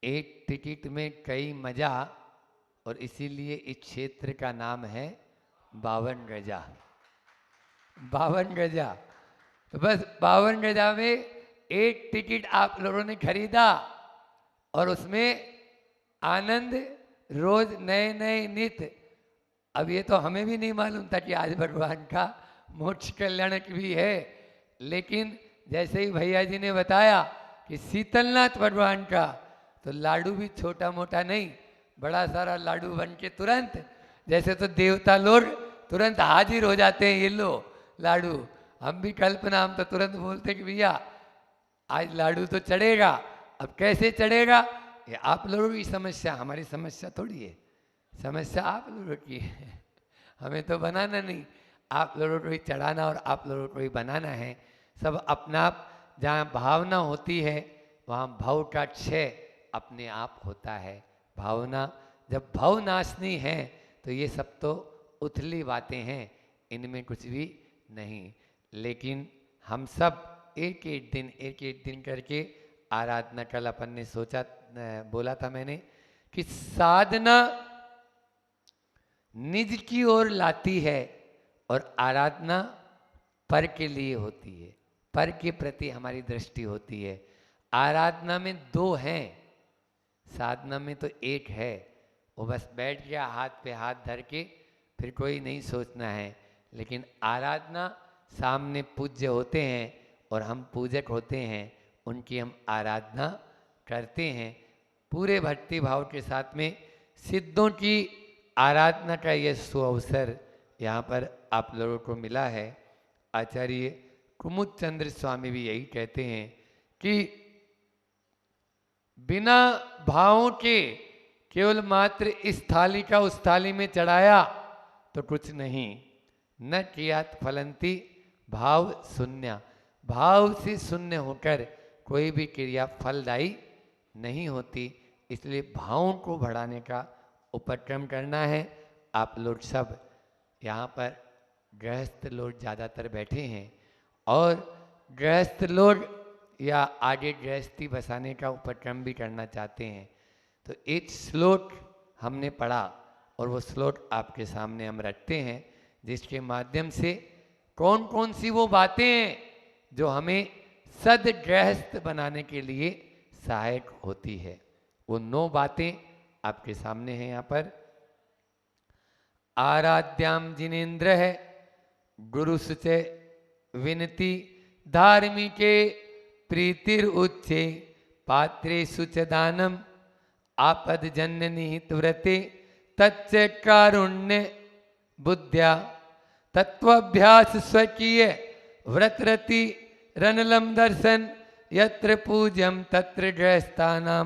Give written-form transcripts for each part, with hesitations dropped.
एक टिकट में कई मजा, और इसीलिए इस क्षेत्र का नाम है 52 गजा। 52 गजा, तो बस 52 गजा में एक टिकट आप लोगों ने खरीदा और उसमें आनंद रोज नए नए नित्य। अब ये तो हमें भी नहीं मालूम था कि आज भगवान का मोक्ष कल्याणक भी है, लेकिन जैसे ही भैया जी ने बताया कि शीतलनाथ भगवान का, तो लाडू भी छोटा मोटा नहीं, बड़ा सारा लाडू बन के तुरंत, जैसे तो देवता लोग तुरंत हाजिर हो जाते हैं, ये लो लाडू। हम भी कल्पना, हम तो तुरंत बोलते हैं कि भैया आज लाडू तो चढ़ेगा। अब कैसे चढ़ेगा, ये आप लोगों की समस्या, हमारी समस्या थोड़ी है, समस्या आप लोगों की है, हमें तो बनाना नहीं, आप लोगों को ही चढ़ाना और आप लोगों को ही बनाना है। सब अपना आप, जहाँ भावना होती है वहाँ भाव का क्षय अपने आप होता है। भावना जब भाव नाशनी है तो ये सब तो उथली बातें हैं, इनमें कुछ भी नहीं। लेकिन हम सब एक एक दिन करके आराधना, कल अपन ने सोचा, बोला था मैंने कि साधना निज की ओर लाती है और आराधना पर के लिए होती है, पर के प्रति हमारी दृष्टि होती है। आराधना में दो हैं, साधना में तो एक है। वो बस बैठ गया हाथ पे हाथ धर के, फिर कोई नहीं सोचना है। लेकिन आराधना, सामने पूज्य होते हैं और हम पूजक होते हैं, उनकी हम आराधना करते हैं पूरे भक्ति भाव के साथ में। सिद्धों की आराधना का ये सुअवसर यहाँ पर आप लोगों को मिला है। आचार्य कुमुद चंद्र स्वामी भी यही कहते हैं कि बिना भावों के केवल मात्र इस थाली का उस थाली में चढ़ाया तो कुछ नहीं, न कियात फलंती भाव शून्य। भाव से शून्य होकर कोई भी क्रिया फलदायी नहीं होती। इसलिए भावों को बढ़ाने का उपक्रम करना है। आप लोग सब यहाँ पर गृहस्थ लोग ज़्यादातर बैठे हैं और गृहस्थ लोग या आगे गृहस्थी बसाने का उपक्रम भी करना चाहते हैं। तो एक श्लोक हमने पढ़ा और वो श्लोक आपके सामने हम रखते हैं, जिसके माध्यम से कौन कौन सी वो बातें हैं जो हमें सद गृहस्थ बनाने के लिए सहायक होती है। वो 9 बातें आपके सामने हैं यहाँ पर। आराध्याम जिनेन्द्र है, गुरु सुचे विनती, धार्मिके प्रीतिर उच्चे, पात्रे सुच दानम, आपद जननी व्रते, तच्च कारुण्य बुद्ध्या, तत्वाभ्यास स्वकीय व्रतरति, रनलम दर्शन, यत्र पूज्यम तत्र गृहस्थानां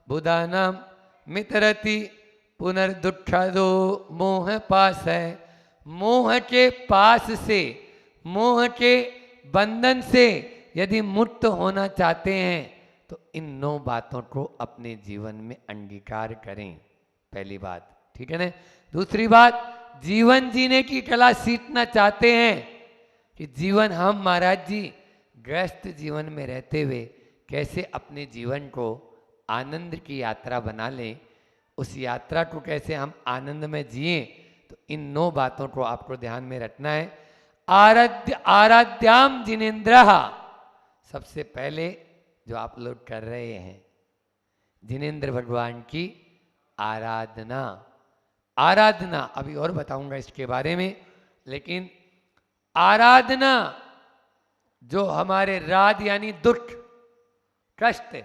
बुधानां मितरति, पुनर्दुःखदो मोह पास है। मोह के पास से, मोह के बंधन से यदि मुक्त होना चाहते हैं तो इन 9 बातों को अपने जीवन में अंगीकार करें। पहली बात, ठीक है ना। दूसरी बात, जीवन जीने की कला सीखना चाहते हैं कि जीवन हम महाराज जी गृहस्थ जीवन में रहते हुए कैसे अपने जीवन को आनंद की यात्रा बना लें, उस यात्रा को कैसे हम आनंद में जिए, तो इन 9 बातों को आपको ध्यान में रखना है। आराध्याम जिनेन्द्र, सबसे पहले जो आप लोग कर रहे हैं जिनेन्द्र भगवान की आराधना। आराधना अभी और बताऊंगा इसके बारे में, लेकिन आराधना जो हमारे राग यानी दुख, कष्ट,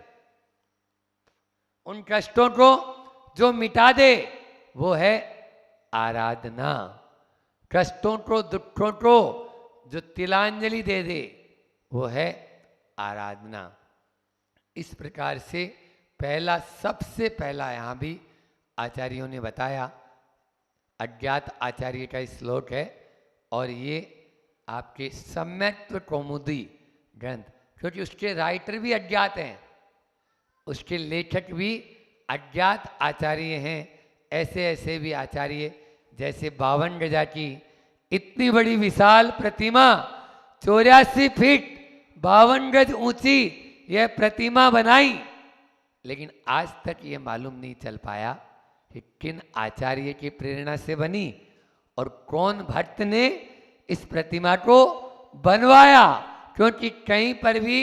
उन कष्टों को जो मिटा दे वो है आराधना। कष्टों को, दुखों को जो तिलांजलि दे दे वो है आराधना। इस प्रकार से पहला, सबसे पहला यहाँ भी आचार्यों ने बताया, अज्ञात आचार्य का श्लोक है और ये आपके सम्यक्त्व कौमुदी ग्रंथ, क्योंकि उसके राइटर भी अज्ञात हैं, उसके लेखक भी अज्ञात आचार्य हैं। ऐसे ऐसे भी आचार्य, जैसे 52 गजा की इतनी बड़ी विशाल प्रतिमा, 84 फीट 52 गज ऊंची यह प्रतिमा बनाई, लेकिन आज तक ये मालूम नहीं चल पाया कि किन आचार्य की प्रेरणा से बनी और कौन भक्त ने इस प्रतिमा को बनवाया, क्योंकि कहीं पर भी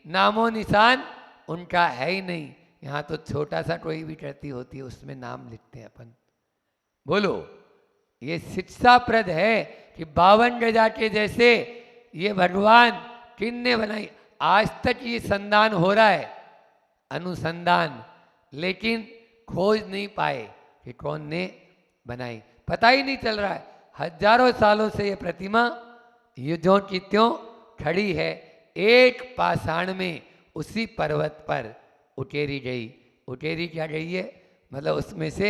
नामो निशान उनका है ही नहीं। यहाँ तो छोटा सा कोई भी कृति होती है उसमें नाम लिखते हैं अपन। बोलो, ये शिक्षाप्रद है कि 52 गजा के जैसे ये भगवान किन ने बनाई। आज तक ये संधान हो रहा है, अनुसंधान, लेकिन खोज नहीं पाए कि कौन ने बनाई, पता ही नहीं चल रहा है। हजारों सालों से ये प्रतिमा ये ज्यों की त्यों खड़ी है, एक पाषाण में उसी पर्वत पर उकेरी गई। उकेरी क्या गई है, मतलब उसमें से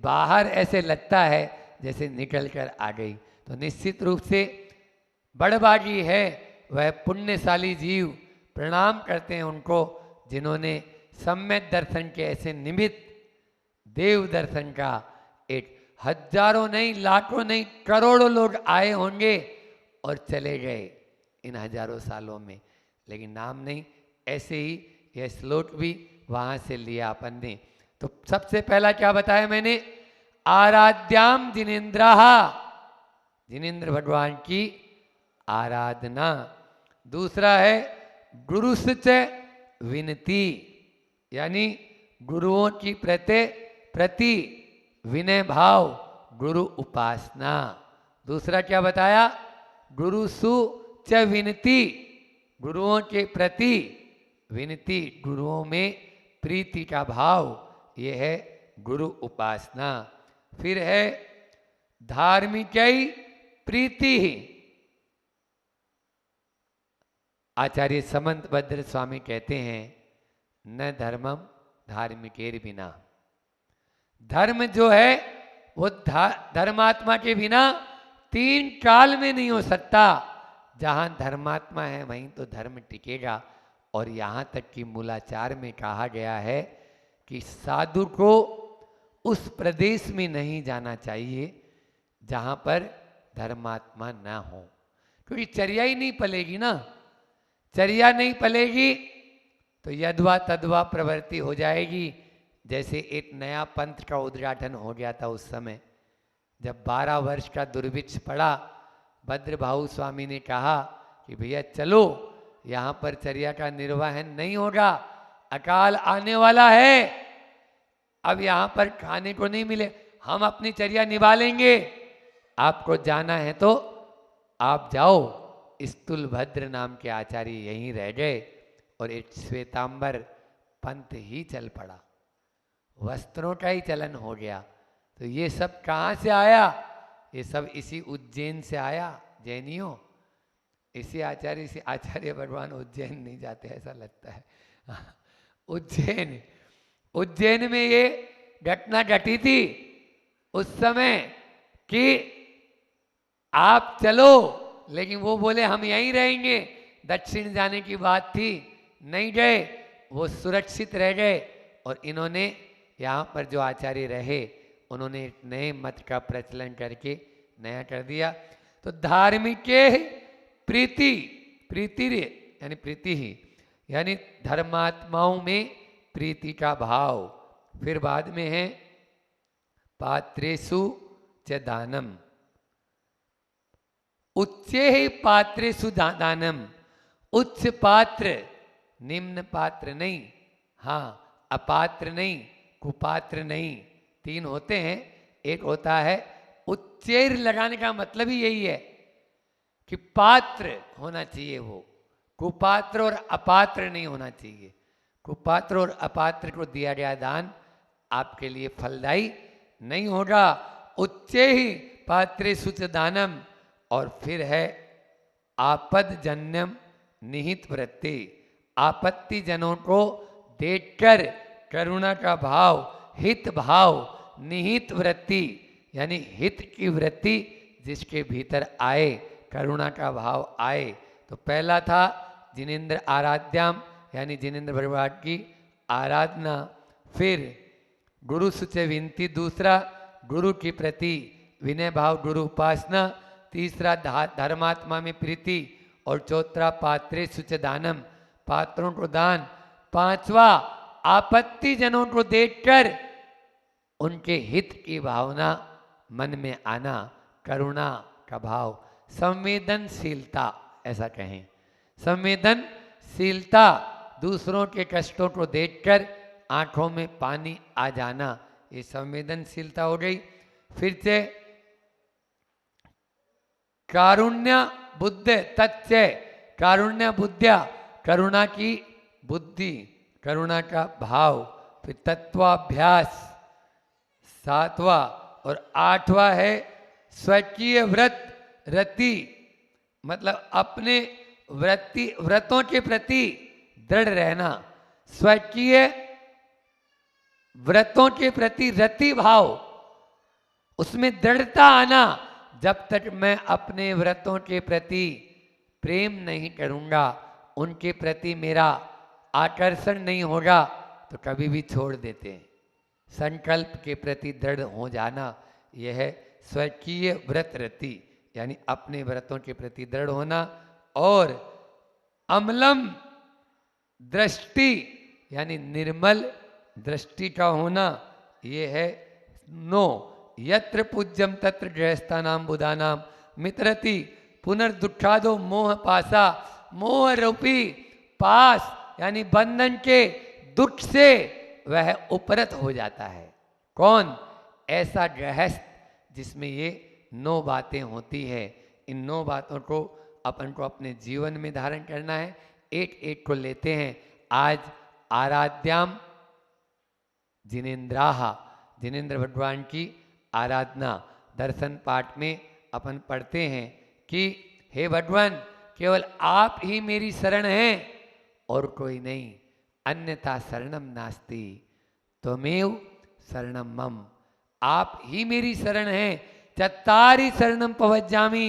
बाहर ऐसे लगता है जैसे निकल कर आ गई। तो निश्चित रूप से बड़भागी है वह पुण्यशाली जीव, प्रणाम करते हैं उनको जिन्होंने सम्यक दर्शन के ऐसे निमित्त देव दर्शन का एक हजारों नहीं, लाखों नहीं, करोड़ों लोग आए होंगे और चले गए इन हजारों सालों में, लेकिन नाम नहीं। ऐसे ही यह श्लोक भी वहाँ से लिया अपन ने। तो सबसे पहला क्या बताया मैंने, आराध्याम जिनेन्द्राहा, जिनेन्द्र भगवान की आराधना। दूसरा है गुरुश्च विनती, यानी गुरुओं की प्रति विनय भाव, गुरु उपासना। दूसरा क्या बताया, गुरुसु च विनती, गुरुओं के प्रति विनती, गुरुओं में प्रीति का भाव, ये है गुरु उपासना। फिर है धार्मिकई प्रीति। आचार्य समंत भद्र स्वामी कहते हैं, न धर्मम धार्मिकेर बिना, धर्म जो है वो धर्मात्मा के बिना 3 काल में नहीं हो सकता। जहाँ धर्मात्मा है वहीं तो धर्म टिकेगा। और यहाँ तक कि मूलाचार में कहा गया है कि साधु को उस प्रदेश में नहीं जाना चाहिए जहाँ पर धर्मात्मा ना हो, क्योंकि चर्या ही नहीं पलेगी ना। चर्या नहीं पलेगी तो यद्वा तद्वा प्रवृत्ति हो जाएगी। जैसे एक नया पंथ का उद्घाटन हो गया था उस समय, जब 12 वर्ष का दुर्भिक्ष पड़ा, भद्रभाऊ स्वामी ने कहा कि भैया चलो, यहाँ पर चर्या का निर्वहन नहीं होगा, अकाल आने वाला है, अब यहाँ पर खाने को नहीं मिले, हम अपनी चर्या निभा लेंगे, आपको जाना है तो आप जाओ। स्तुलभद्र नाम के आचार्य यहीं रह गए और एक श्वेतांबर पंथ ही चल पड़ा, वस्त्रों का ही चलन हो गया। तो ये सब कहाँ से आया, ये सब इसी उज्जैन से आया। जैनियों, इसी आचार्य भगवान उज्जैन नहीं जाते ऐसा लगता है। उज्जैन में ये घटना घटी थी उस समय कि आप चलो, लेकिन वो बोले हम यहीं रहेंगे। दक्षिण जाने की बात थी, नहीं गए, वो सुरक्षित रह गए। और इन्होंने यहाँ पर जो आचार्य रहे उन्होंने नए मत का प्रचलन करके नया कर दिया। तो धार्मिक प्रीति, यानी प्रीति ही, यानी धर्मात्माओं में प्रीति का भाव। फिर बाद में है पात्रेषु च दानम, उच्चे ही पात्रेषु दानम, उच्च पात्र, निम्न पात्र नहीं, हाँ अपात्र नहीं, कुपात्र नहीं, 3 होते हैं। एक होता है उच्चेर, लगाने का मतलब ही यही है कि पात्र होना चाहिए, वो कुपात्र और अपात्र नहीं होना चाहिए। कुपात्र और अपात्र को दिया गया दान आपके लिए फलदायी नहीं होगा। उच्चे ही पात्रे सुच दानम। और फिर है आपद जन्यम निहित वृत्ति, आपत्ति जनों को देखकर करुणा का भाव, हित भाव, निहित वृत्ति यानी हित की वृत्ति जिसके भीतर आए, करुणा का भाव आए। तो पहला था जिनेन्द्र आराध्याम, यानी जिनेन्द्र भगवान की आराधना। फिर गुरु सुच विनती, दूसरा गुरु की प्रति विनय भाव, गुरु उपासना। तीसरा धर्मात्मा में प्रीति। और चौथा पात्रे सुच दानम, पात्रों को दान। 5वां आपत्तिजनों को देखकर उनके हित की भावना मन में आना, करुणा का भाव, संवेदनशीलता, ऐसा कहें, संवेदनशीलता, दूसरों के कष्टों को देखकर आंखों में पानी आ जाना, ये संवेदनशीलता हो गई। फिर से कारुण्य बुद्धि तत्व, कारुण्य बुद्धिया, करुणा की बुद्धि, करुणा का भाव। फिर तत्वाभ्यास 7वां, और 8वां है स्वकीय व्रत रति, मतलब अपने व्रतों के प्रति दृढ़ रहना, स्वकीय व्रतों के प्रति रति भाव, उसमें दृढ़ता आना। जब तक मैं अपने व्रतों के प्रति प्रेम नहीं करूंगा, उनके प्रति मेरा आकर्षण नहीं होगा, तो कभी भी छोड़ देते हैं। संकल्प के प्रति दृढ़ हो जाना, यह है स्वकीय व्रत रति, यानी अपने व्रतों के प्रति दृढ़ होना। और अम्लम दृष्टि, यानी निर्मल दृष्टि का होना, ये है 9, यत्र पूज्यम तत्र गृहस्थानाम बुधानाम मित्रति पुनर्दुखादो मोह पासा, मोह रूपी पास यानी बंधन के दुख से वह उपरत हो जाता है। कौन? ऐसा गृहस्थ जिसमें ये 9 बातें होती है। इन 9 बातों को अपन को अपने जीवन में धारण करना है। एक एक को लेते हैं। आज आराध्याम जिनेन्द्राहा, जिनेन्द्र भगवान की आराधना दर्शन पाठ में अपन पढ़ते हैं कि हे भगवान, केवल आप ही मेरी शरण हैं और कोई नहीं, अन्यथा शरणम नास्ति, त्वमेव शरणम मम। आप ही मेरी शरण हैं। चत्तारि शरणम पवज्जामि,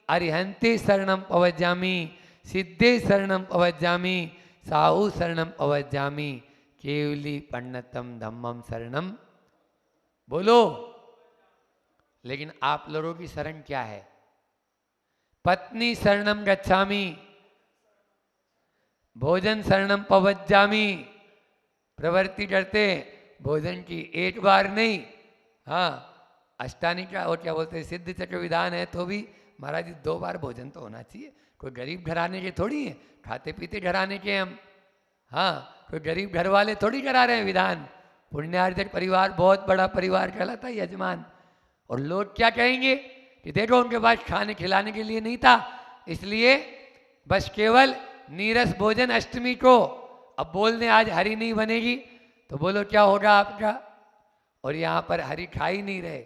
अरिहंते शरणम पवज्जामि, सिद्धे शरणम पवज्जामि, साहु शरणम पवज्जामि, केवली पन्नतम धम्मम शरणम। बोलो। लेकिन आप लोगों की शरण क्या है? पत्नी शरणम गच्छामि, भोजन शरणम पवज्जामि, प्रवृत्ति करते भोजन की एक बार नहीं, हाँ अष्टानी का और क्या बोलते हैं सिद्ध चक्र विधान है, तो भी महाराज जी 2 बार भोजन तो होना चाहिए। कोई गरीब घराने के थोड़ी है, खाते पीते घराने के हम, हाँ कोई गरीब घर वाले थोड़ी करा रहे हैं विधान। पुण्यार्जक परिवार बहुत बड़ा परिवार कहलाता है यजमान। और लोग क्या कहेंगे कि देखो उनके पास खाने खिलाने के लिए नहीं था, इसलिए बस केवल नीरस भोजन अष्टमी को। अब बोल दें आज हरी नहीं बनेगी तो बोलो क्या होगा आपका। और यहाँ पर हरी खा ही नहीं रहे।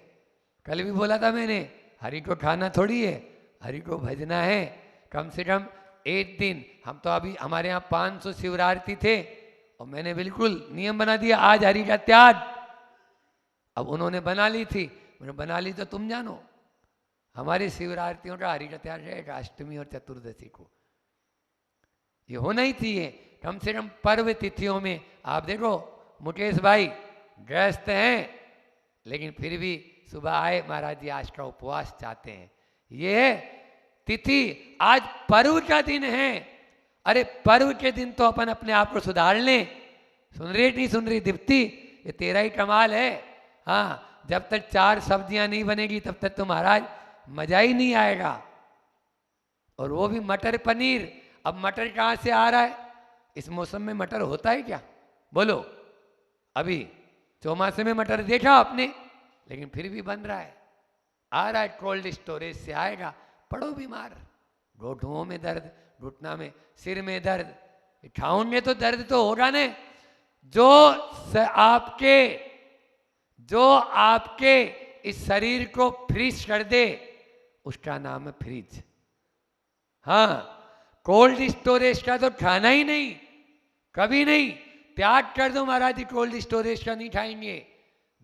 कल भी बोला था मैंने, हरि को खाना थोड़ी है, हरि को भजना है। कम से कम एक दिन, हम तो अभी हमारे यहाँ 500 शिवरात्रि थे और मैंने बिल्कुल नियम बना दिया आज हरि का त्याग। अब उन्होंने बना ली थी, मैंने बना ली तो तुम जानो। हमारी शिवरात्रियों का हरि का त्याग रहेगा अष्टमी और चतुर्दशी को। ये होना ही चाहिए कम से कम पर्व तिथियों में। आप देखो मुकेश भाई गृहस्थ हैं, लेकिन फिर भी सुबह आए महाराज जी आज का उपवास चाहते हैं। ये है तिथि, आज पर्व का दिन है। अरे पर्व के दिन तो अपन अपने आप को सुधार लें। सुन रही नहीं सुन रही दीप्ति, ये तेरा ही कमाल है। हाँ जब तक 4 सब्जियां नहीं बनेगी तब तक तो महाराज मजा ही नहीं आएगा। और वो भी मटर पनीर। अब मटर कहाँ से आ रहा है? इस मौसम में मटर होता है क्या? बोलो। अभी चौमासे में मटर देखा आपने, लेकिन फिर भी बन रहा है, आ रहा है, कोल्ड स्टोरेज से आएगा। पड़ो बीमार, घुटनों में दर्द, घुटना में, सिर में दर्द, खाओगे तो दर्द तो होगा ने। जो आपके इस शरीर को फ्रीज कर दे उसका नाम है फ्रिज। हाँ कोल्ड स्टोरेज का तो खाना ही नहीं, कभी नहीं। त्याग कर दो महाराज जी, कोल्ड स्टोरेज का नहीं खाएंगे।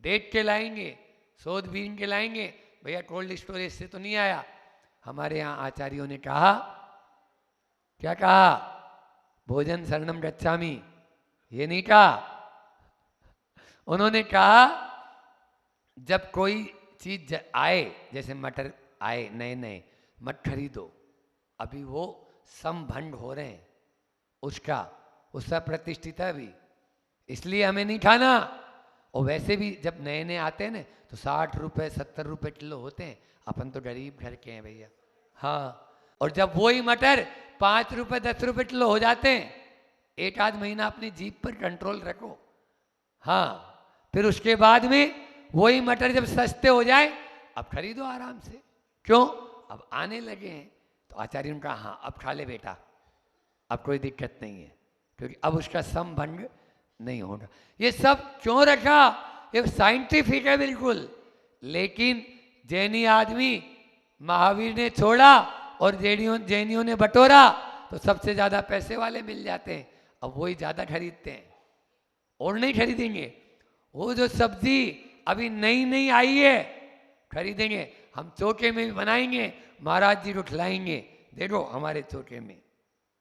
देख के लाएंगे, शोध बीन के लाएंगे। भैया कोल्ड स्टोरेज से तो नहीं आया। हमारे यहाँ आचार्यों ने कहा, क्या कहा? भोजन शरणम गच्छामि, ये नहीं कहा। उन्होंने कहा जब कोई चीज आए, जैसे मटर आए नए नए, मत खरीदो, अभी वो संभंड हो रहे हैं, उसका प्रतिष्ठित है अभी, इसलिए हमें नहीं खाना। और वैसे भी जब नए नए आते हैं ना तो 60 रुपये 70 रुपये किलो होते हैं। अपन तो गरीब घर के हैं भैया। हाँ, और जब वही मटर 5 रुपये 10 रुपये किलो हो जाते हैं, एक आध महीना अपनी जीभ पर कंट्रोल रखो। हाँ, फिर उसके बाद में वही मटर जब सस्ते हो जाए, अब खरीदो आराम से। क्यों? अब आने लगे हैं। तो आचार्य उनका, हाँ अब खा ले बेटा, अब कोई दिक्कत नहीं है, क्योंकि अब उसका संभंग नहीं होगा। ये सब क्यों रखा? ये साइंटिफिक है बिल्कुल। लेकिन जैनी आदमी महावीर ने छोड़ा और जैनियों ने बटोरा, तो सबसे ज्यादा पैसे वाले मिल जाते हैं। अब वही ज्यादा खरीदते हैं और नहीं खरीदेंगे। वो जो सब्जी अभी नई नई आई है खरीदेंगे। हम चौके में भी बनाएंगे, महाराज जी को खिलाएंगे, देखो हमारे चौके में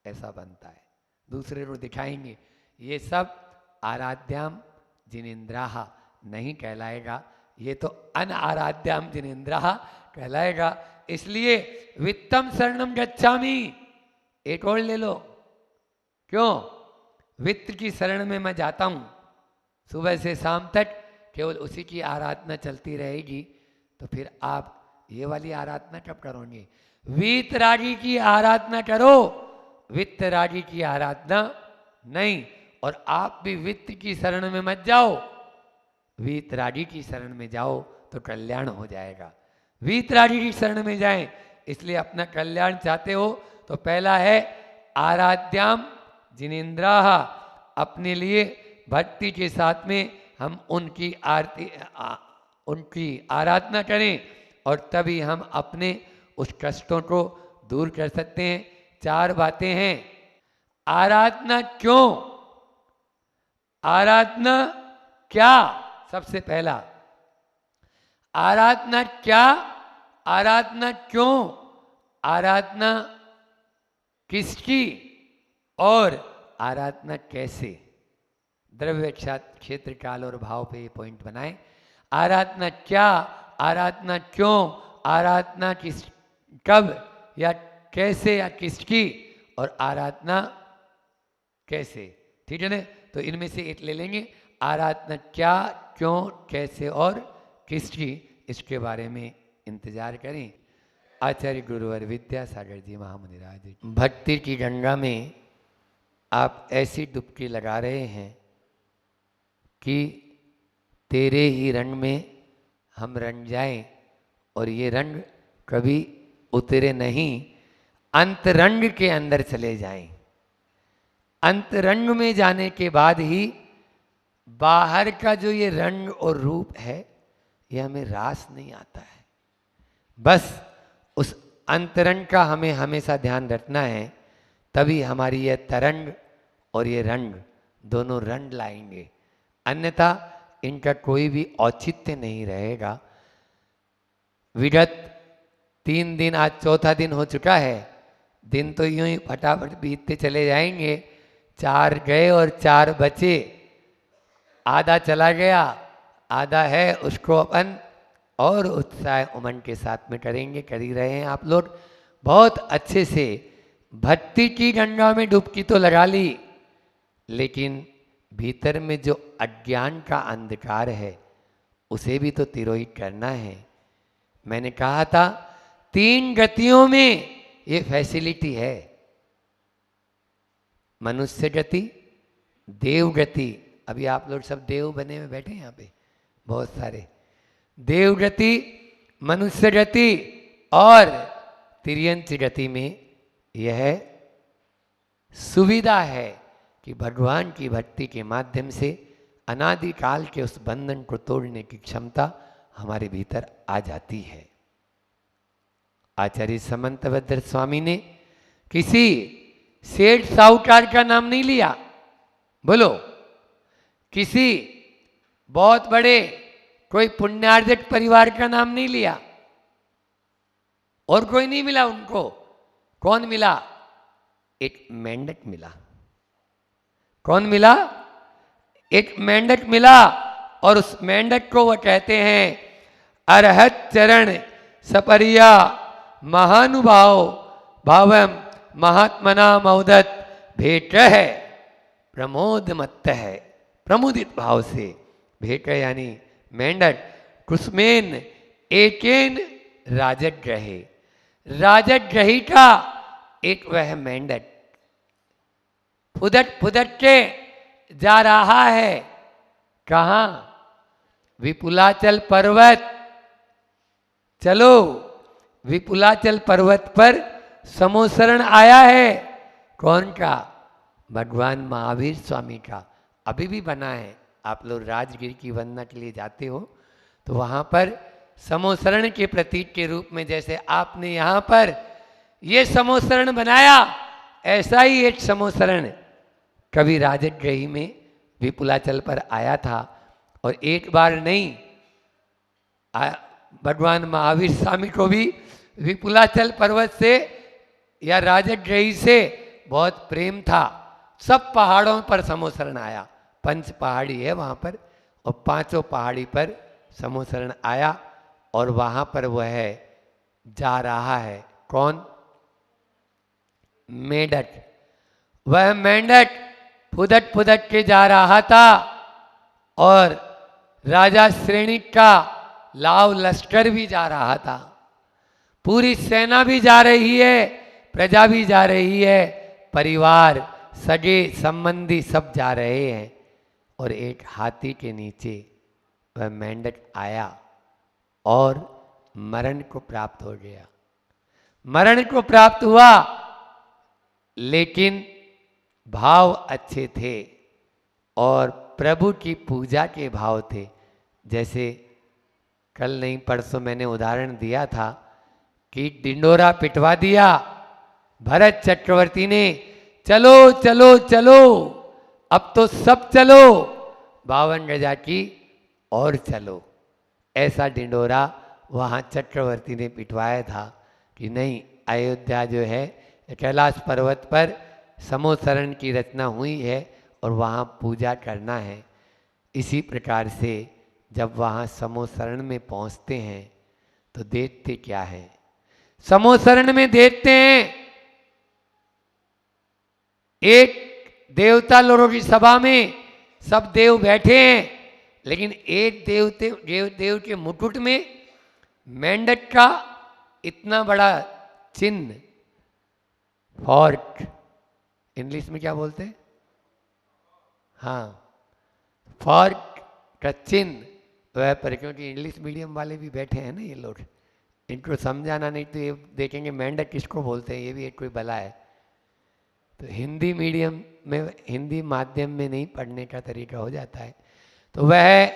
ऐसा बनता है, दूसरे को दिखाएंगे। ये सब आराध्याम जिनेन्द्राः नहीं कहलाएगा, ये तो अनाराध्याम जिनेन्द्राः कहलाएगा। इसलिए वित्तम शरणम गच्छामि एक और ले लो। क्यों? वित्त की शरण में मैं जाता हूँ, सुबह से शाम तक केवल उसी की आराधना चलती रहेगी, तो फिर आप ये वाली आराधना कब करोगे? वीतरागी की आराधना करो, वित्तरागी की आराधना नहीं। और आप भी वित्त की शरण में मत जाओ, वीतरागी की शरण में जाओ तो कल्याण हो जाएगा। वीतरागी की शरण में जाएं, इसलिए अपना कल्याण चाहते हो तो पहला है आराध्याम जिनेन्द्राः। अपने लिए भक्ति के साथ में हम उनकी उनकी आराधना करें, और तभी हम अपने उस कष्टों को दूर कर सकते हैं। 4 बातें हैं। आराधना क्यों? आराधना क्या? सबसे पहला आराधना क्या, आराधना क्यों, आराधना किसकी और आराधना कैसे? द्रव्य क्षेत्र काल और भाव पे ये पॉइंट बनाएं। आराधना क्या, आराधना क्यों, आराधना किस कब या कैसे या किसकी, और आराधना कैसे। ठीक है ना? तो इनमें से एक ले लेंगे। आराधना क्या, क्यों, कैसे और किसकी, इसके बारे में इंतजार करें। आचार्य गुरुवर विद्यासागर जी महामुनिराज। भक्ति की गंगा में आप ऐसी डुबकी लगा रहे हैं कि तेरे ही रंग में हम रंग जाएं, और ये रंग कभी उतरे नहीं, अंतरंग के अंदर चले जाएं। अंतरंग में जाने के बाद ही बाहर का जो ये रंग और रूप है, ये हमें रास नहीं आता है। बस उस अंतरंग का हमें हमेशा ध्यान रखना है, तभी हमारी यह तरंग और ये रंग दोनों रंग लाएंगे। अन्यथा इनका कोई भी औचित्य नहीं रहेगा। विगत 3 दिन, आज चौथा दिन हो चुका है। दिन तो यूं ही फटाफट बीतते चले जाएंगे। 4 गए और 4 बचे। आधा चला गया, आधा है, उसको अपन और उत्साह उमंग के साथ में करेंगे। कर ही रहे हैं आप लोग बहुत अच्छे से। भक्ति की गंगा में डुबकी तो लगा ली, लेकिन भीतर में जो अज्ञान का अंधकार है उसे भी तो तिरोहित करना है। मैंने कहा था 3 गतियों में ये फैसिलिटी है। मनुष्य गति, देव गति, अभी आप लोग सब देव बने हुए बैठे हैं यहाँ पे बहुत सारे। देव गति, मनुष्य गति और तिर्यंच गति में यह सुविधा है कि भगवान की भक्ति के माध्यम से अनादिकाल के उस बंधन को तोड़ने की क्षमता हमारे भीतर आ जाती है। आचार्य समंतभद्र स्वामी ने किसी सेठ साहूकार का नाम नहीं लिया, बोलो, किसी बहुत बड़े कोई पुण्यार्जक परिवार का नाम नहीं लिया, और कोई नहीं मिला उनको। कौन मिला? एक मेंढक मिला। कौन मिला? एक मेंढक मिला, और उस मेंढक को वह कहते हैं अरहत चरण सपरिया महानुभाव भावम महात्मना मौदत भेट है प्रमोद मत्त है प्रमुदित भाव से भेट यानी मेंढक कुसमेन एकेन राजग्रहे, राजग्रही का एक वह मेंढक फुदट फुदट के जा रहा है। कहाँ? विपुलाचल पर्वत। चलो, विपुलाचल पर्वत पर समोसरण आया है। कौन का? भगवान महावीर स्वामी का। अभी भी बना है। आप लोग राजगीर की वंदना के लिए जाते हो तो वहाँ पर समोसरण के प्रतीक के रूप में, जैसे आपने यहाँ पर ये समोसरण बनाया, ऐसा ही एक समोसरण कभी राजग्रही में विपुलाचल पर आया था। और एक बार नहीं, भगवान महावीर स्वामी को भी विपुलाचल पर्वत से या राजग्रही से बहुत प्रेम था। सब पहाड़ों पर समोसरण आया। 5 पहाड़ी है वहाँ पर, और 5 पहाड़ी पर समोसरण आया। और वहाँ पर वह जा रहा है। कौन? मेंढक। वह मेंढक फुदट फुदट के जा रहा था, और राजा श्रेणी का लाव लश्कर भी जा रहा था। पूरी सेना भी जा रही है, प्रजा भी जा रही है, परिवार सगे संबंधी सब जा रहे हैं। और एक हाथी के नीचे वह मेंढक आया और मरण को प्राप्त हो गया। मरण को प्राप्त हुआ, लेकिन भाव अच्छे थे और प्रभु की पूजा के भाव थे। जैसे कल नहीं परसों मैंने उदाहरण दिया था कि डिंडोरा पिटवा दिया भरत चक्रवर्ती ने, चलो चलो चलो, अब तो सब चलो 52 गजा की और चलो। ऐसा डिंडोरा वहाँ चक्रवर्ती ने पिटवाया था कि नहीं, अयोध्या जो है कैलाश पर्वत पर समोसरण की रचना हुई है और वहाँ पूजा करना है। इसी प्रकार से जब वहाँ समोसरण में पहुँचते हैं तो देखते क्या है? समोसरण में देखते हैं एक देवता लोगों की सभा में सब देव बैठे हैं, लेकिन एक देव के मुकुट में मेंढक का इतना बड़ा चिन्ह, फॉर्क, इंग्लिश में क्या बोलते हैं? हाँ, फॉर्क का चिन्ह वह पर, क्योंकि इंग्लिश मीडियम वाले भी बैठे हैं ना ये लोग, इनको समझाना नहीं तो ये देखेंगे मेंढक किसको बोलते हैं, ये भी एक कोई बला है। तो हिंदी मीडियम में, हिंदी माध्यम में नहीं पढ़ने का तरीका हो जाता है। तो वह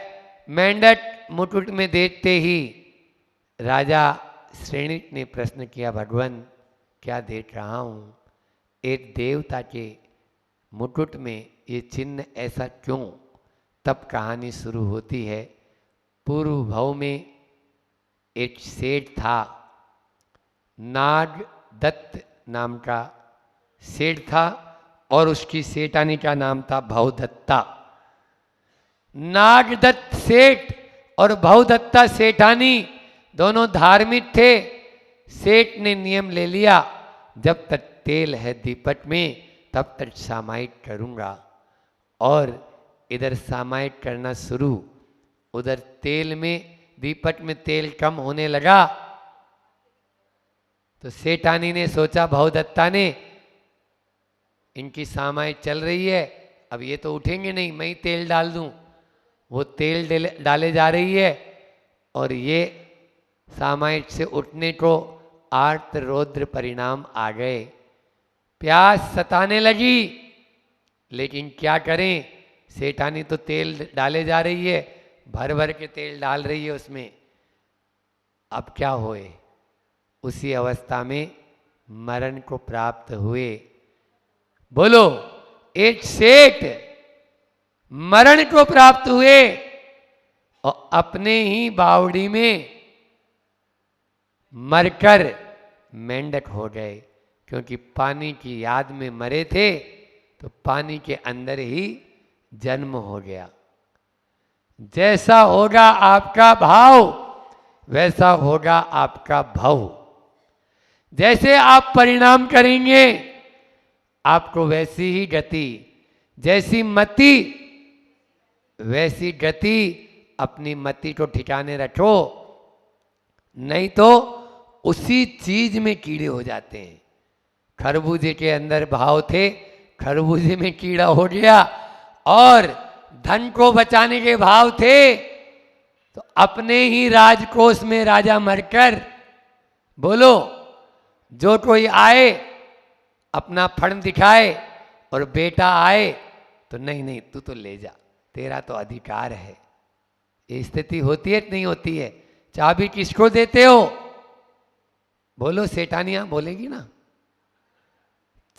मेंढक मुकुट में देखते ही राजा श्रेणिक ने प्रश्न किया, भगवान क्या देख रहा हूँ? एक देवता के मुकुट में ये चिन्ह ऐसा क्यों? तब कहानी शुरू होती है। पूर्व भव में एक सेठ था, नाग दत्त नाम का सेठ था, और उसकी सेठानी का नाम था भवदत्ता। नागदत्त सेठ और भवदत्ता सेठानी दोनों धार्मिक थे। सेठ ने नियम ले लिया, जब तक तेल है दीपक में तब तक सामायिक करूँगा। और इधर सामायिक करना शुरू, उधर तेल में, दीपक में तेल कम होने लगा। तो सेठानी ने सोचा, भवदत्ता ने, इनकी सामायिक चल रही है, अब ये तो उठेंगे नहीं, मैं ही तेल डाल दूं। वो तेल डाले जा रही है और ये सामायिक से उठने को आर्त रौद्र परिणाम आ गए। प्यास सताने लगी, लेकिन क्या करें, सेठानी तो तेल डाले जा रही है, भर भर के तेल डाल रही है उसमें। अब क्या होए? उसी अवस्था में मरण को प्राप्त हुए। बोलो, एक सेठ मरण को प्राप्त हुए और अपने ही बावड़ी में मरकर मेंढक हो गए, क्योंकि पानी की याद में मरे थे तो पानी के अंदर ही जन्म हो गया। जैसा होगा आपका भाव वैसा होगा आपका भव। जैसे आप परिणाम करेंगे आपको वैसी ही गति, जैसी मति वैसी गति अपनी मति को ठिकाने रखो, नहीं तो उसी चीज में कीड़े हो जाते हैं। खरबूजे के अंदर भाव थे, खरबूजे में कीड़ा हो गया, और धन को बचाने के भाव थे तो अपने ही राजकोष में राजा मरकर, बोलो, जो कोई आए अपना फंड दिखाए और बेटा आए तो नहीं नहीं तू तो ले जा, तेरा तो अधिकार है। ये स्थिति होती है कि नहीं होती है? चाबी किसको देते हो? बोलो, सेठानियां बोलेगी ना।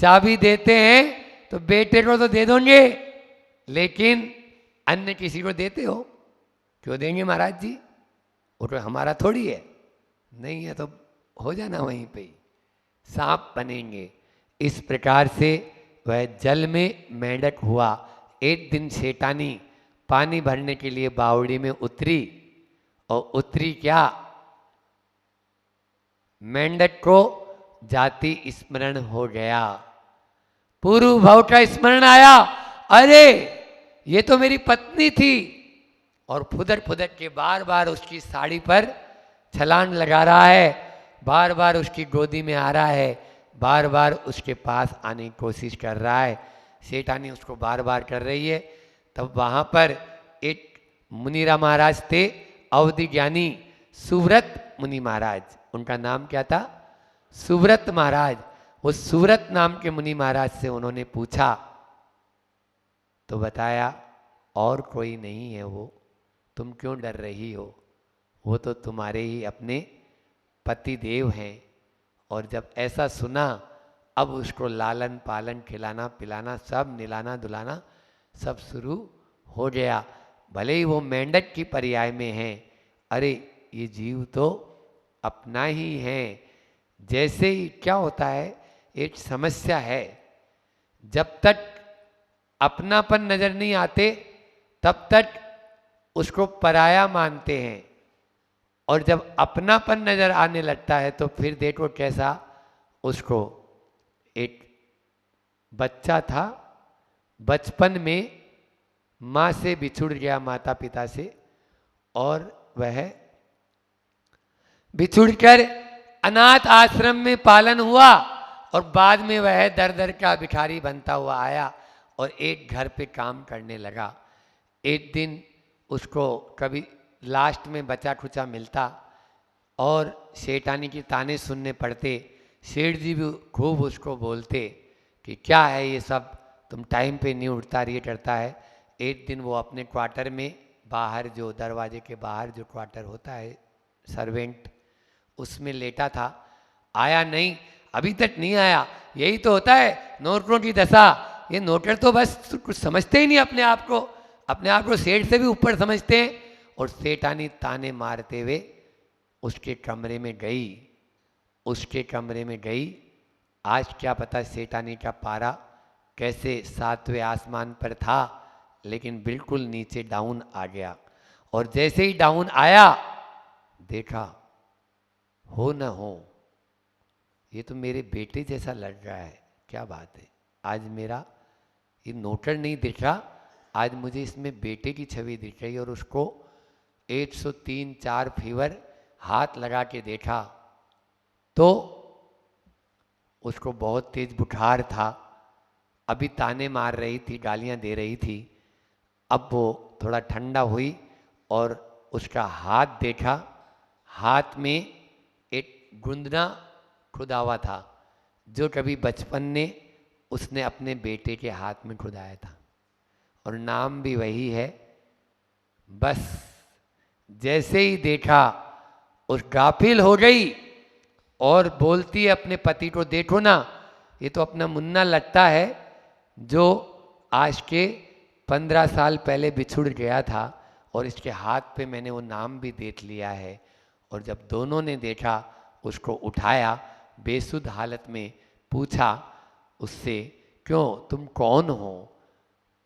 चाबी देते हैं तो बेटे को तो दे दोगे, लेकिन अन्य किसी को देते हो? क्यों देंगे महाराज जी? वो तो हमारा थोड़ी है। नहीं है तो हो जाना वहीं पे ही, सांप बनेंगे। इस प्रकार से वह जल में मेंढक हुआ। एक दिन सेठानी पानी भरने के लिए बावड़ी में उतरी, और उतरी क्या, मेंढक को जाति स्मरण हो गया, पूर्व भाव का स्मरण आया। अरे ये तो मेरी पत्नी थी, और फुदक फुदक के बार बार उसकी साड़ी पर छलांग लगा रहा है, बार बार उसकी गोदी में आ रहा है, बार बार उसके पास आने की कोशिश कर रहा है। सेठानी उसको बार बार कर रही है। तब वहाँ पर एक मुनिरा महाराज थे, अवधि ज्ञानी सुव्रत मुनि महाराज। उनका नाम क्या था? सुव्रत महाराज। वो सुव्रत नाम के मुनि महाराज से उन्होंने पूछा तो बताया और कोई नहीं है वो, तुम क्यों डर रही हो? वो तो तुम्हारे ही अपने पति देव हैं। और जब ऐसा सुना, अब उसको लालन पालन, खिलाना पिलाना, सब निलाना दुलाना सब शुरू हो गया। भले ही वो मेंढक की पर्याय में हैं, अरे ये जीव तो अपना ही है। जैसे ही क्या होता है, एक समस्या है, जब तक अपनापन नजर नहीं आते तब तक उसको पराया मानते हैं, और जब अपनापन नजर आने लगता है तो फिर देखो कैसा उसको। एक बच्चा था, बचपन में माँ से बिछुड़ गया, माता पिता से, और वह बिछुड़कर अनाथ आश्रम में पालन हुआ, और बाद में वह दर दर का भिखारी बनता हुआ आया और एक घर पे काम करने लगा। एक दिन उसको कभी लास्ट में बचा खुचा मिलता और सेठानी की ताने सुनने पड़ते। सेठ जी भी खूब उसको बोलते कि क्या है ये सब, तुम टाइम पे नहीं उठता, ये करता है। एक दिन वो अपने क्वार्टर में बाहर, जो दरवाजे के बाहर जो क्वार्टर होता है सर्वेंट, उसमें लेटा था। आया नहीं, अभी तक नहीं आया। यही तो होता है नौकरों की दशा। ये नौकर तो बस कुछ समझते ही नहीं अपने आप को, अपने आप को सेठ से भी ऊपर समझते हैं। और सेठानी ताने मारते हुए उसके कमरे में गई, उसके कमरे में गई। आज क्या पता सेठानी का पारा कैसे 7वें आसमान पर था, लेकिन बिल्कुल नीचे डाउन आ गया। और जैसे ही डाउन आया, देखा हो न हो, ये तो मेरे बेटे जैसा लग रहा है। क्या बात है, आज मेरा ये नौकर नहीं दिख रहा, आज मुझे इसमें बेटे की छवि दिख रही है। और उसको 103-4 फीवर, हाथ लगा के देखा तो उसको बहुत तेज बुखार था। अभी ताने मार रही थी, गालियां दे रही थी। अब वो थोड़ा ठंडा हुई और उसका हाथ देखा, हाथ में एक गुंदना खुदा हुआ था, जो कभी बचपन में उसने अपने बेटे के हाथ में खुदाया था, और नाम भी वही है। बस जैसे ही देखा उस गाफिल हो गई और बोलती है अपने पति को, देखो ना, ये तो अपना मुन्ना लगता है जो आज के 15 साल पहले बिछुड़ गया था, और इसके हाथ पे मैंने वो नाम भी देख लिया है। और जब दोनों ने देखा, उसको उठाया, बेसुध हालत में पूछा उससे, क्यों, तुम कौन हो?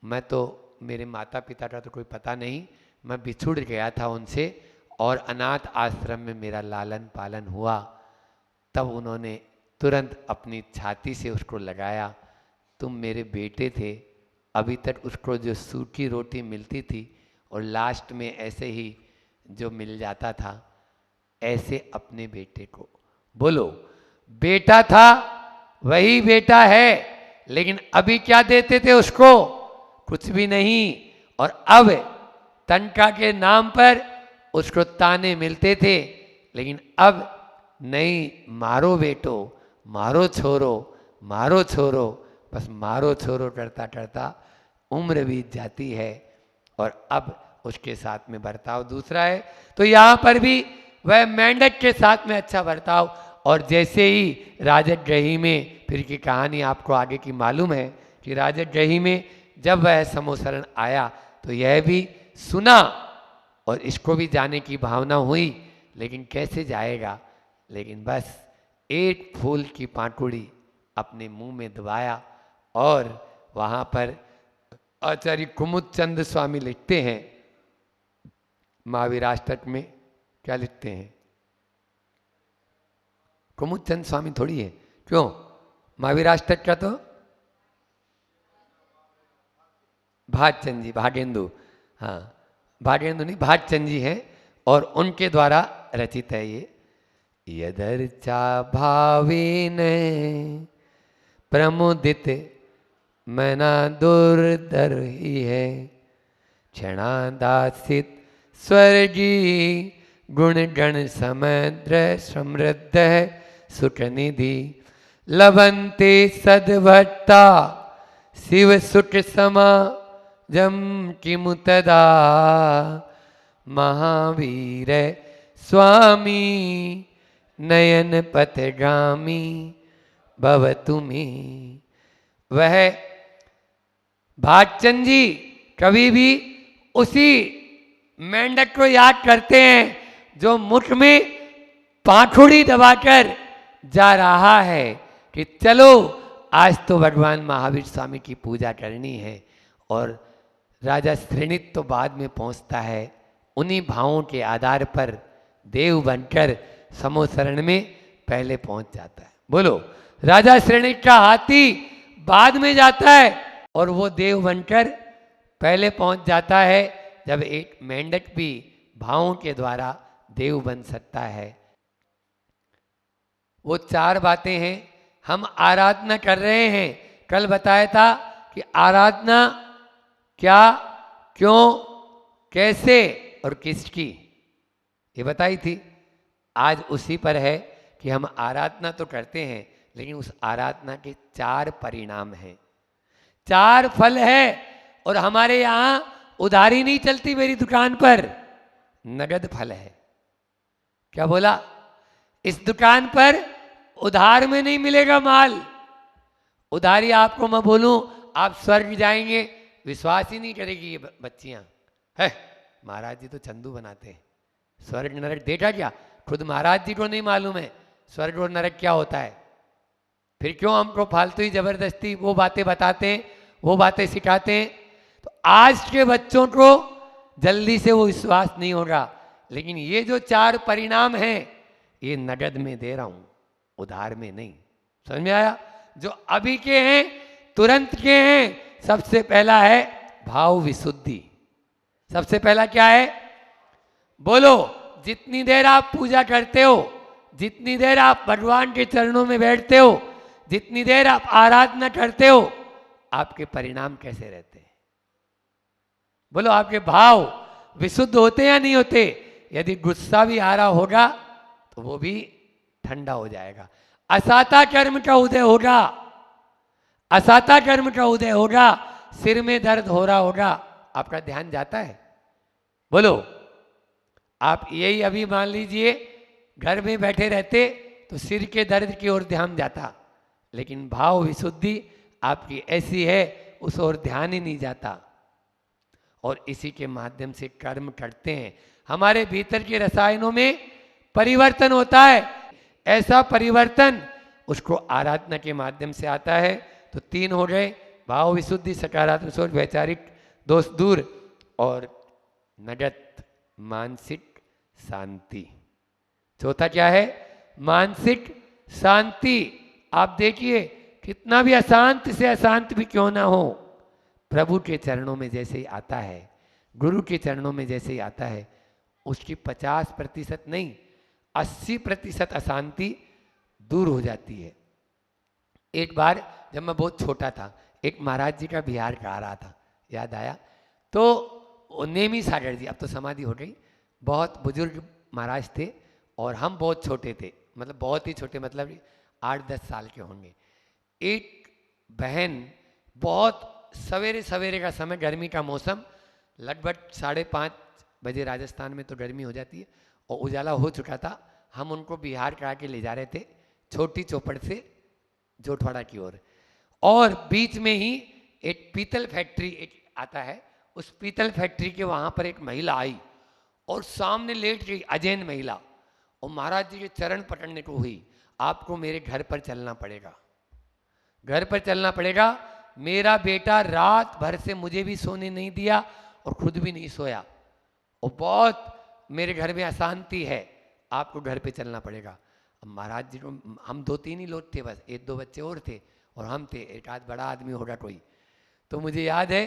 मैं तो, मेरे माता पिता का तो कोई पता नहीं, मैं बिछुड़ गया था उनसे और अनाथ आश्रम में मेरा लालन पालन हुआ। तब उन्होंने तुरंत अपनी छाती से उसको लगाया, तुम मेरे बेटे थे। अभी तक उसको जो सूखी रोटी मिलती थी और लास्ट में ऐसे ही जो मिल जाता था, ऐसे अपने बेटे को। बोलो, बेटा था वही बेटा है, लेकिन अभी क्या देते थे उसको? कुछ भी नहीं। और अब तनखा के नाम पर उसको ताने मिलते थे, लेकिन अब नहीं, मारो बेटो, मारो छोरो, मारो छोरो, बस मारो छोरो करता करता उम्र बीत जाती है और अब उसके साथ में बर्ताव दूसरा है। तो यहाँ पर भी वह मेंढक के साथ में अच्छा बर्ताव। और जैसे ही राजगृह में, फिर की कहानी आपको आगे की मालूम है कि राजगृह में जब वह समोसरण आया तो यह भी सुना और इसको भी जाने की भावना हुई, लेकिन कैसे जाएगा? लेकिन बस एक फूल की पांकुड़ी अपने मुंह में दबाया। और वहाँ पर आचार्य कुमुदचंद स्वामी लिखते हैं महावीराष्टक में, क्या लिखते हैं? कुमुदचंद स्वामी थोड़ी है, क्यों? महावीराष्टक का तो भागचंद जी, भागेंदु, हाँ भागेंदु नहीं, भागचंद जी हैं और उनके द्वारा रचित है ये। यदर्चा भावेन प्रमुदित मना दुर्धर ही है, क्षणादासित स्वर्गी गुण गण समुद्र समृद्ध सुख निधि, लभन्ते सद्भक्ता शिव सुख समा जम किमु तदा, महावीर स्वामी नयन पथगामी भव तुम्हें। वह भागचंद जी कभी भी उसी मेंढक को याद करते हैं जो मुख में पाखुड़ी दबाकर जा रहा है कि चलो आज तो भगवान महावीर स्वामी की पूजा करनी है। और राजा श्रेणित तो बाद में पहुंचता है, उन्हीं भावों के आधार पर देव बनकर समोसरण में पहले पहुंच जाता है। बोलो, राजा श्रेणित का हाथी बाद में जाता है और वो देव बनकर पहले पहुंच जाता है। जब एक मेंढक भी भावों के द्वारा देव बन सकता है। वो चार बातें हैं। हम आराधना कर रहे हैं, कल बताया था कि आराधना क्या, क्यों, कैसे और किसकी, ये बताई थी। आज उसी पर है कि हम आराधना तो करते हैं, लेकिन उस आराधना के चार परिणाम हैं, चार फल है। और हमारे यहाँ उधारी नहीं चलती मेरी दुकान पर, नगद फल है। क्या बोला? इस दुकान पर उधार में नहीं मिलेगा माल। उधारी आपको मैं बोलूं आप स्वर्ग जाएंगे, विश्वास ही नहीं करेगी ये बच्चियां। है महाराज जी तो चंदू बनाते हैं, स्वर्ग नरक देखा क्या? खुद महाराज जी को नहीं मालूम है स्वर्ग और नरक क्या होता है। फिर क्यों हमको फालतू ही जबरदस्ती वो बातें बताते हैं, वो बातें सिखाते हैं। तो आज के बच्चों को जल्दी से वो विश्वास नहीं होगा। लेकिन ये जो चार परिणाम हैं ये नगद में दे रहा हूं, उधार में नहीं। समझ में आया? जो अभी के हैं, तुरंत के हैं। सबसे पहला है भाव विशुद्धि। सबसे पहला क्या है? बोलो, जितनी देर आप पूजा करते हो, जितनी देर आप भगवान के चरणों में बैठते हो, जितनी देर आप आराधना करते हो, आपके परिणाम कैसे रहते हैं? बोलो, आपके भाव विशुद्ध होते या नहीं होते? यदि गुस्सा भी आ रहा होगा तो वो भी ठंडा हो जाएगा। असाता कर्म का उदय होगा, असाता कर्म का उदय होगा। सिर में दर्द हो रहा होगा, आपका ध्यान जाता है? बोलो, आप यही अभी मान लीजिए घर में बैठे रहते तो सिर के दर्द की ओर ध्यान जाता, लेकिन भाव विशुद्धि आपकी ऐसी है उस ओर ध्यान ही नहीं जाता। और इसी के माध्यम से कर्म करते हैं, हमारे भीतर के रसायनों में परिवर्तन होता है। ऐसा परिवर्तन उसको आराधना के माध्यम से आता है। तो तीन हो गए, भाव विशुद्धि, सकारात्मक सोच, वैचारिक दोष दूर और नगद मानसिक शांति। चौथा क्या है? मानसिक शांति। आप देखिए कितना भी अशांत से अशांत भी क्यों ना हो, प्रभु के चरणों में जैसे ही आता है गुरु के चरणों में जैसे ही आता है उसकी 50% नहीं 80% अशांति दूर हो जाती है। एक बार जब मैं बहुत छोटा था, एक महाराज जी का बिहार का आ रहा था, याद आया, तो नेमी सागर जी, अब तो समाधि हो गई, बहुत बुजुर्ग महाराज थे और हम बहुत छोटे थे, मतलब बहुत ही छोटे, मतलब 8-10 साल के होंगे। एक बहन बहुत सवेरे सवेरे का समय, गर्मी का मौसम, लगभग 5:30 बजे राजस्थान में तो गर्मी हो जाती है और उजाला हो चुका था, हम उनको बिहार करा के ले जा रहे थे छोटी चौपड़ से जोटवाड़ा की ओर, और बीच में ही एक पीतल फैक्ट्री एक आता है, उस पीतल फैक्ट्री के वहाँ पर एक महिला आई और सामने लेट गई, अजैन महिला, और महाराज जी के चरण पकड़ने को हुई, आपको मेरे घर पर चलना पड़ेगा, घर पर चलना पड़ेगा, मेरा बेटा रात भर से मुझे भी सोने नहीं दिया और खुद भी नहीं सोया और बहुत मेरे घर में अशांति है, आपको घर पे चलना पड़ेगा। अब महाराज जी को, हम 2-3 ही लोग थे बस, 1-2 बच्चे और थे और हम थे, एक आध बड़ा आदमी होगा कोई, तो मुझे याद है,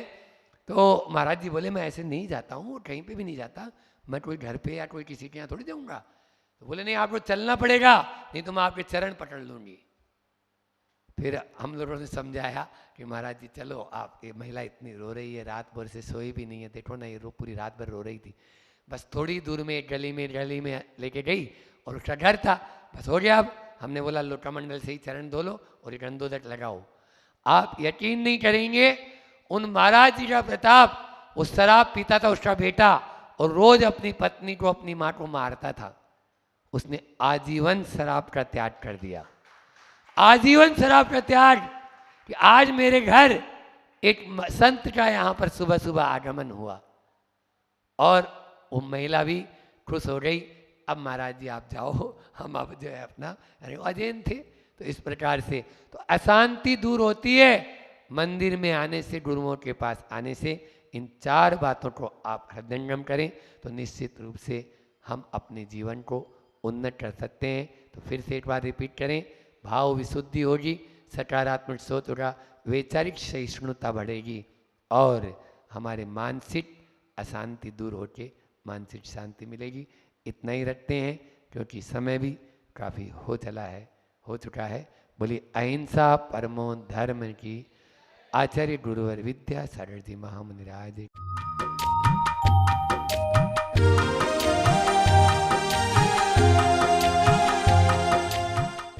तो महाराज जी बोले मैं ऐसे नहीं जाता हूँ, कहीं पे भी नहीं जाता, मैं कोई घर पे या कोई किसी के यहाँ थोड़ी जाऊँगा, तो बोले नहीं आपको चलना पड़ेगा, नहीं तो मैं आपके चरण पकड़ लूँगी। फिर हम लोगों ने समझाया कि महाराज जी चलो, आप, ये महिला इतनी रो रही है, रात भर से सोई भी नहीं है, देखो ना ये पूरी रात भर रो रही थी, बस थोड़ी दूर में एक गली में लेके गई और उसका घर था, बस हो गया। अब हमने बोला लोटामंडल से ही चरण धो लो और एक अंदोदक लगाओ। आप यकीन नहीं करेंगे, उन महाराज जी का प्रताप, उस शराब पीता था उसका बेटा और रोज अपनी पत्नी को, अपनी माँ को मारता था, उसने आजीवन शराब का त्याग कर दिया, आजीवन शराब का त्याग, कि आज मेरे घर एक संत का यहाँ पर सुबह सुबह आगमन हुआ और वो महिला भी खुश हो गई, अब महाराज जी आप जाओ, हम अब जो है अपना, अरे अजैन थे, तो इस प्रकार से तो अशांति दूर होती है मंदिर में आने से, गुरुओं के पास आने से। इन 4 बातों को आप हृदयंगम करें तो निश्चित रूप से हम अपने जीवन को उन्नत कर सकते हैं। तो फिर से एक बार रिपीट करें, भाव विशुद्धि होगी, सकारात्मक सोच होगा, वैचारिक सहिष्णुता बढ़ेगी और हमारे मानसिक अशांति दूर होकर मानसिक शांति मिलेगी। इतना ही रखते हैं क्योंकि समय भी काफ़ी हो चुका है। बोलिए अहिंसा परमो धर्म की, आचार्य गुरुवर विद्यासागर जी महामुनि राज।